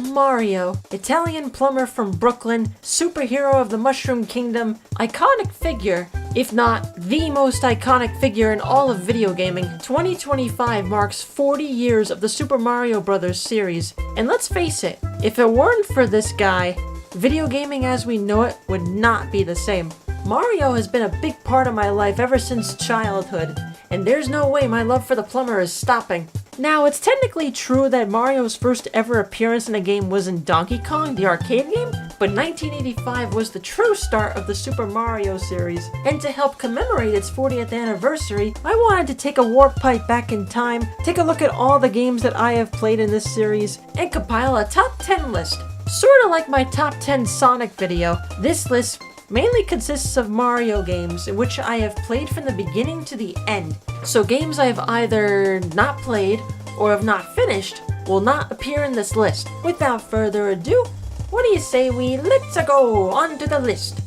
Mario, Italian plumber from Brooklyn, superhero of the Mushroom Kingdom, iconic figure, if not the most iconic figure in all of video gaming. 2025 marks 40 years of the Super Mario Bros. Series, and let's face it, if it weren't for this guy, video gaming as we know it would not be the same. Mario has been a big part of my life ever since childhood, and there's no way my love for the plumber is stopping. Now, it's technically true that Mario's first ever appearance in a game was in Donkey Kong, the arcade game, but 1985 was the true start of the Super Mario series, and to help commemorate its 40th anniversary, I wanted to take a warp pipe back in time, take a look at all the games that I have played in this series, and compile a top 10 list. Sorta like my top 10 Sonic video, this list mainly consists of Mario games in which I have played from the beginning to the end. So games I've either not played or have not finished will not appear in this list. Without further ado, what do you say we let's go on to the list?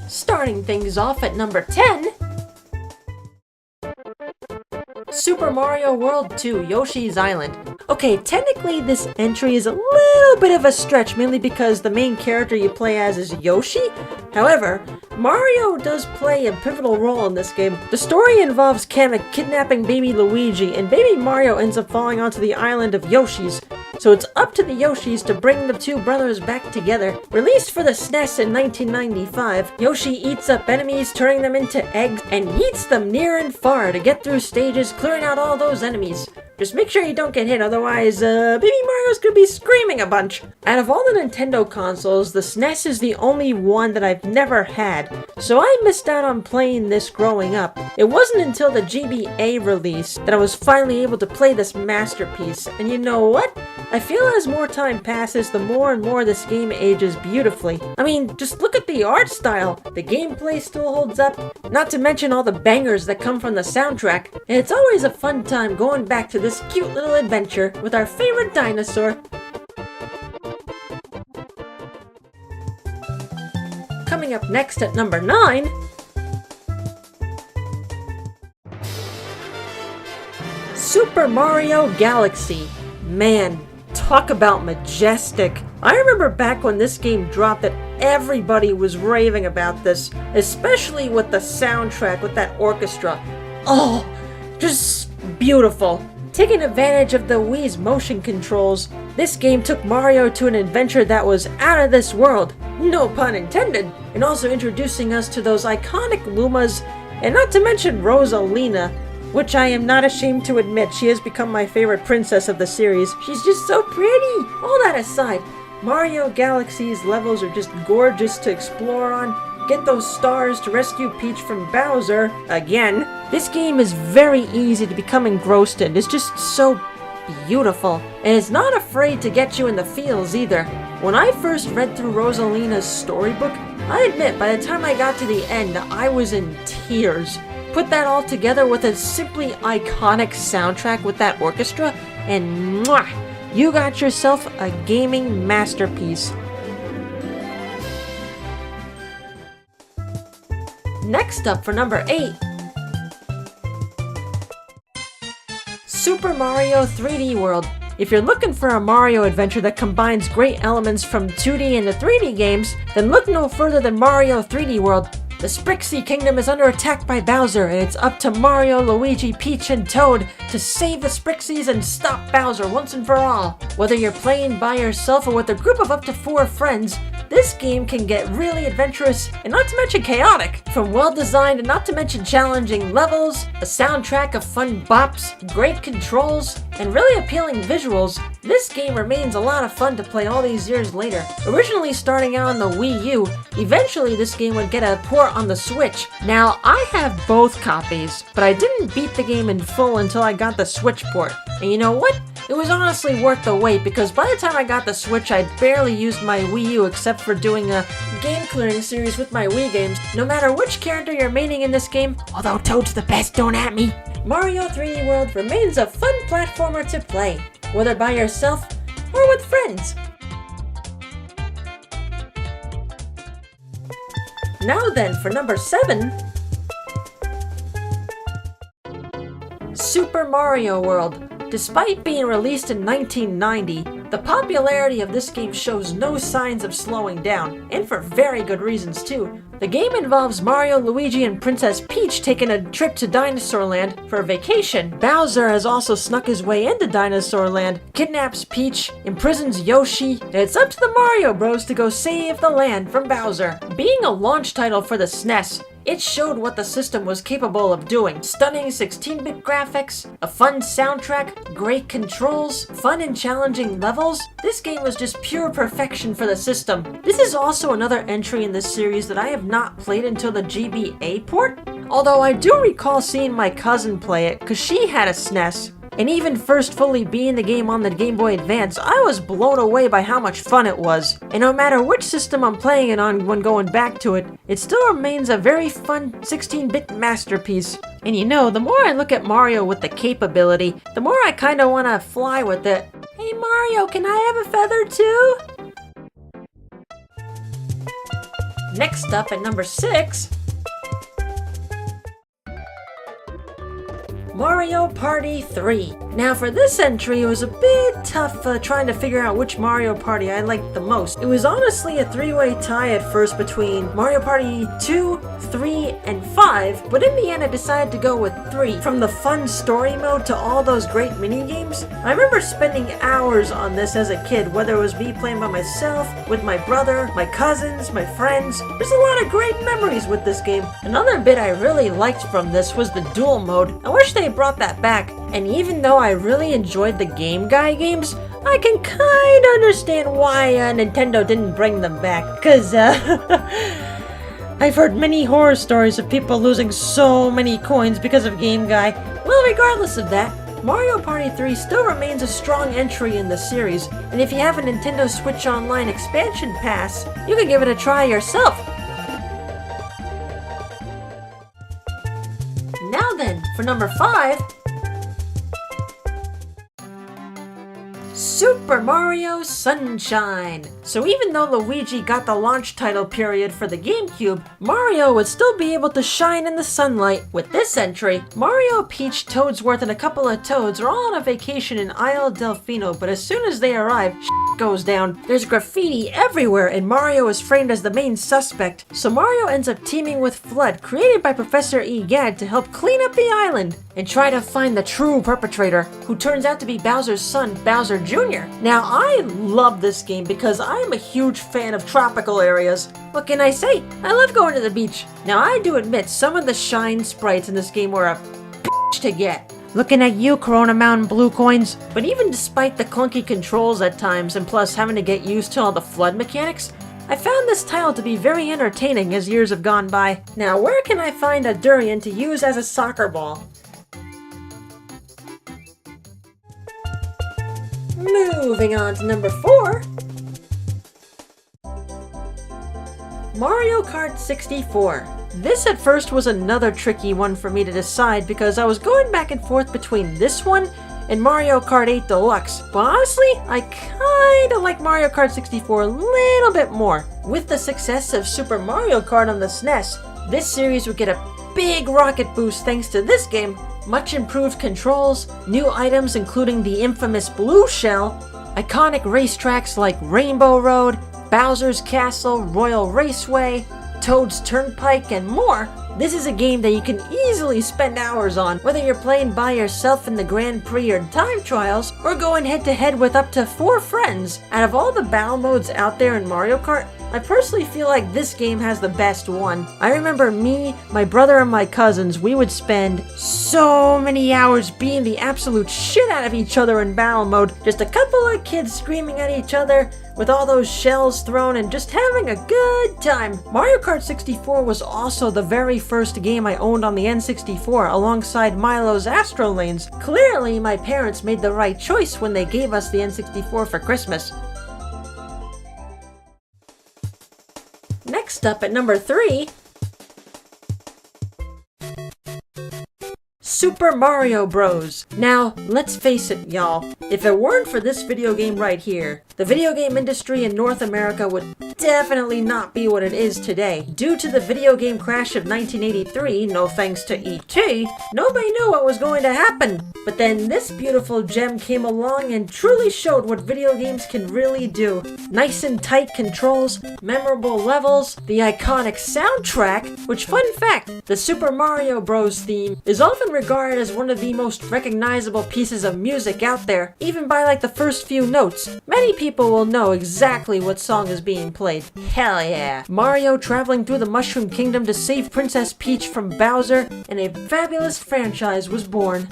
Starting things off at number 10, Super Mario World 2 Yoshi's Island. Okay, technically this entry is a little bit of a stretch, mainly because the main character you play as is Yoshi. However, Mario does play a pivotal role in this game. The story involves Kamek kidnapping baby Luigi, and baby Mario ends up falling onto the island of Yoshi's. So it's up to the Yoshis to bring the two brothers back together. Released for the SNES in 1995, Yoshi eats up enemies, turning them into eggs, and yeets them near and far to get through stages, clearing out all those enemies. Just make sure you don't get hit, otherwise, baby Mario's gonna be screaming a bunch. Out of all the Nintendo consoles, the SNES is the only one that I've never had, so I missed out on playing this growing up. It wasn't until the GBA release that I was finally able to play this masterpiece, and you know what? I feel as more time passes, the more and more this game ages beautifully. I mean, just look at the art style. The gameplay still holds up, not to mention all the bangers that come from the soundtrack, and it's always a fun time going back to this cute little adventure with our favorite dinosaur. Coming up next at number 9, Super Mario Galaxy. Man, talk about majestic. I remember back when this game dropped that everybody was raving about this, especially with the soundtrack, with that orchestra. Oh, just beautiful. Taking advantage of the Wii's motion controls, this game took Mario to an adventure that was out of this world, no pun intended, and also introducing us to those iconic Lumas, and not to mention Rosalina, which I am not ashamed to admit she has become my favorite princess of the series. She's just so pretty! All that aside, Mario Galaxy's levels are just gorgeous to explore on. Get those stars to rescue Peach from Bowser, again. This game is very easy to become engrossed in. It's just so beautiful. And it's not afraid to get you in the feels either. When I first read through Rosalina's storybook, I admit by the time I got to the end, I was in tears. Put that all together with a simply iconic soundtrack with that orchestra, and mwah, you got yourself a gaming masterpiece. Next up for number 8, Super Mario 3D World. If you're looking for a Mario adventure that combines great elements from 2D and the 3D games, then look no further than Mario 3D World. The Sprixie Kingdom is under attack by Bowser, and it's up to Mario, Luigi, Peach, and Toad to save the Sprixies and stop Bowser once and for all. Whether you're playing by yourself or with a group of up to 4 friends, this game can get really adventurous and not to mention chaotic. From well-designed and not to mention challenging levels, a soundtrack of fun bops, great controls, and really appealing visuals, this game remains a lot of fun to play all these years later. Originally starting out on the Wii U, eventually this game would get a port on the Switch. Now, I have both copies, but I didn't beat the game in full until I got the Switch port. And you know what? It was honestly worth the wait, because by the time I got the Switch, I'd barely used my Wii U except for doing a game clearing series with my Wii games. No matter which character you're maining in this game, although Toad's the best, don't at me, Mario 3D World remains a fun platformer to play, whether by yourself or with friends. Now then, for number 7, Super Mario World. Despite being released in 1990, the popularity of this game shows no signs of slowing down, and for very good reasons too. The game involves Mario, Luigi, and Princess Peach taking a trip to Dinosaur Land for a vacation. Bowser has also snuck his way into Dinosaur Land, kidnaps Peach, imprisons Yoshi, and it's up to the Mario Bros to go save the land from Bowser. Being a launch title for the SNES, it showed what the system was capable of doing. Stunning 16-bit graphics, a fun soundtrack, great controls, fun and challenging levels. This game was just pure perfection for the system. This is also another entry in this series that I have not played until the GBA port. Although I do recall seeing my cousin play it, cause she had a SNES. And even first fully beating the game on the Game Boy Advance, I was blown away by how much fun it was. And no matter which system I'm playing it on when going back to it, it still remains a very fun 16-bit masterpiece. And you know, the more I look at Mario with the cape ability, the more I kinda wanna fly with it. Hey Mario, can I have a feather too? Next up at number 6, Mario Party 3. Now for this entry, it was a bit tough trying to figure out which Mario Party I liked the most. It was honestly a three-way tie at first between Mario Party 2, 3, and 5, but in the end I decided to go with 3. From the fun story mode to all those great mini-games, I remember spending hours on this as a kid, whether it was me playing by myself, with my brother, my cousins, my friends. There's a lot of great memories with this game. Another bit I really liked from this was the duel mode. I wish they brought that back, and even though I really enjoyed the Game Guy games, I can kinda understand why Nintendo didn't bring them back, cause I've heard many horror stories of people losing so many coins because of Game Guy. Well, regardless of that, Mario Party 3 still remains a strong entry in the series, and if you have a Nintendo Switch Online expansion pass, you can give it a try yourself. Now then, for number 5, Super Mario Sunshine. So even though Luigi got the launch title period for the GameCube, Mario would still be able to shine in the sunlight. With this entry, Mario, Peach, Toadsworth, and a couple of Toads are all on a vacation in Isle Delfino, but as soon as they arrive, goes down. There's graffiti everywhere and Mario is framed as the main suspect. So Mario ends up teaming with Flood, created by Professor Egad, to help clean up the island and try to find the true perpetrator, who turns out to be Bowser's son, Bowser Jr. Now, I love this game because I am a huge fan of tropical areas. What can I say? I love going to the beach. Now, I do admit some of the shine sprites in this game were a bitch to get. Looking at you, Corona Mountain Blue Coins. But even despite the clunky controls at times, and plus having to get used to all the flood mechanics, I found this title to be very entertaining as years have gone by. Now, where can I find a durian to use as a soccer ball? Moving on to number 4. Mario Kart 64. This at first was another tricky one for me to decide because I was going back and forth between this one and Mario Kart 8 Deluxe. But honestly, I kinda like Mario Kart 64 a little bit more. With the success of Super Mario Kart on the SNES, this series would get a big rocket boost thanks to this game. Much improved controls, new items including the infamous blue shell, iconic racetracks like Rainbow Road, Bowser's Castle, Royal Raceway, Toad's Turnpike, and more. This is a game that you can easily spend hours on, whether you're playing by yourself in the Grand Prix or time trials, or going head to head with up to 4 friends. Out of all the battle modes out there in Mario Kart, I personally feel like this game has the best one. I remember me, my brother, and my cousins, we would spend so many hours beating the absolute shit out of each other in battle mode. Just a couple of kids screaming at each other, with all those shells thrown and just having a good time. Mario Kart 64 was also the very first game I owned on the N64 alongside Milo's Astro Lanes. Clearly, my parents made the right choice when they gave us the N64 for Christmas. Next up at number 3, Super Mario Bros. Now, let's face it, y'all. If it weren't for this video game right here, the video game industry in North America would definitely not be what it is today. Due to the video game crash of 1983, no thanks to E.T., nobody knew what was going to happen. But then this beautiful gem came along and truly showed what video games can really do. Nice and tight controls, memorable levels, the iconic soundtrack, which, fun fact, the Super Mario Bros. Theme is often regarded as one of the most recognizable pieces of music out there, even by like the first few notes. Many people will know exactly what song is being played. Hell yeah! Mario traveling through the Mushroom Kingdom to save Princess Peach from Bowser, and a fabulous franchise was born.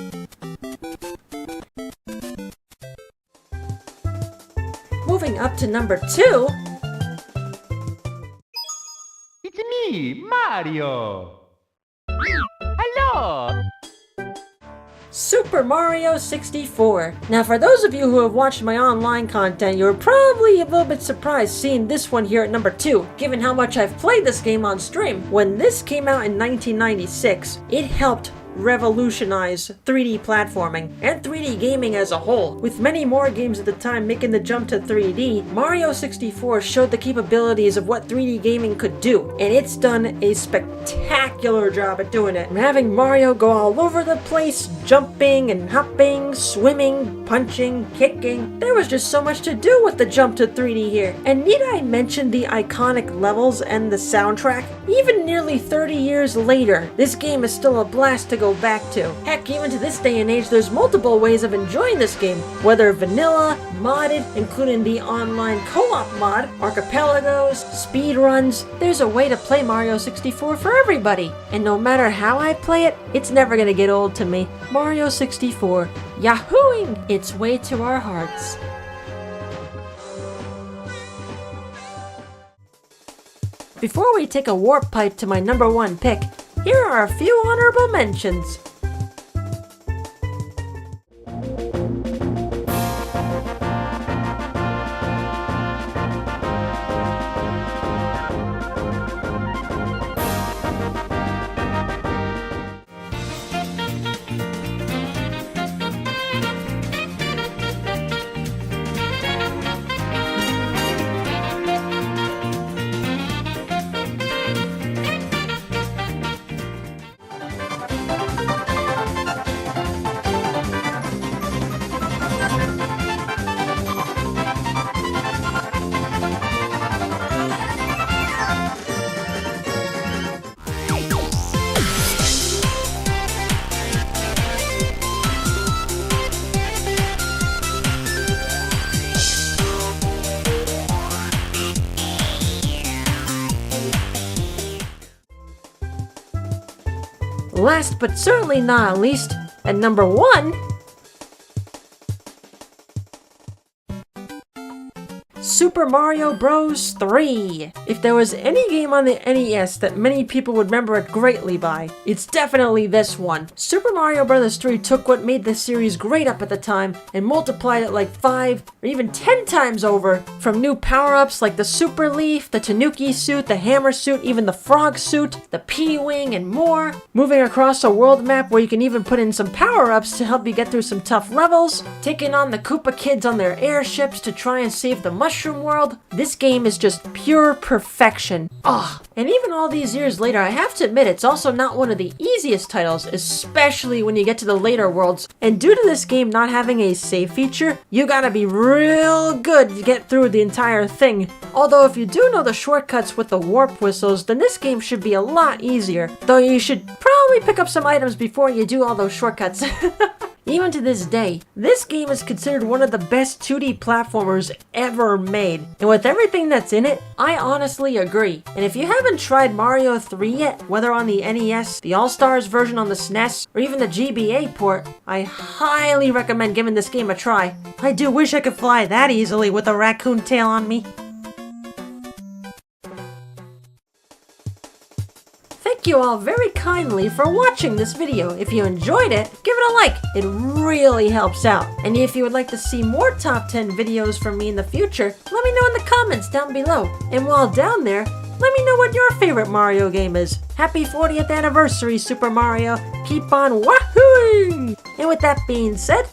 Moving up to number 2. It's me, Mario! Hello! Super Mario 64. Now for those of you who have watched my online content, you're probably a little bit surprised seeing this one here at number 2, given how much I've played this game on stream. When this came out in 1996, it helped revolutionize 3D platforming and 3D gaming as a whole. With many more games at the time making the jump to 3D, Mario 64 showed the capabilities of what 3D gaming could do, and it's done a spectacular job at doing it. And having Mario go all over the place, jumping and hopping, swimming, punching, kicking, there was just so much to do with the jump to 3D here. And need I mention the iconic levels and the soundtrack? Even nearly 30 years later, this game is still a blast to go back to. Heck, even to this day and age, there's multiple ways of enjoying this game, whether vanilla, modded, including the online co-op mod, archipelagos, speedruns. There's a way to play Mario 64 for everybody, and no matter how I play it, it's never gonna get old to me. Mario 64, yahooing its way to our hearts. Before we take a warp pipe to my number 1 pick, here are a few honorable mentions. Last but certainly not least, at number 1, Super Mario Bros. 3. If there was any game on the NES that many people would remember it greatly by, it's definitely this one. Super Mario Bros. 3 took what made this series great up at the time and multiplied it like 5 or even 10 times over, from new power-ups like the Super Leaf, the Tanuki suit, the Hammer suit, even the Frog suit, the P-Wing, and more. Moving across a world map where you can even put in some power-ups to help you get through some tough levels, taking on the Koopa kids on their airships to try and save the Mushroom World. This game is just pure perfection. And even all these years later, I have to admit it's also not one of the easiest titles, especially when you get to the later worlds. And due to this game not having a save feature, you gotta be real good to get through the entire thing. Although if you do know the shortcuts with the warp whistles, then this game should be a lot easier. Though you should probably pick up some items before you do all those shortcuts. Even to this day, this game is considered one of the best 2D platformers ever made. And with everything that's in it, I honestly agree. And if you haven't tried Mario 3 yet, whether on the NES, the All-Stars version on the SNES, or even the GBA port, I highly recommend giving this game a try. I do wish I could fly that easily with a raccoon tail on me. Thank you all very kindly for watching this video. If you enjoyed it, give it a like. It really helps out. And if you would like to see more top 10 videos from me in the future, let me know in the comments down below. And while down there, let me know what your favorite Mario game is. Happy 40th anniversary, Super Mario. Keep on wahooing! And with that being said,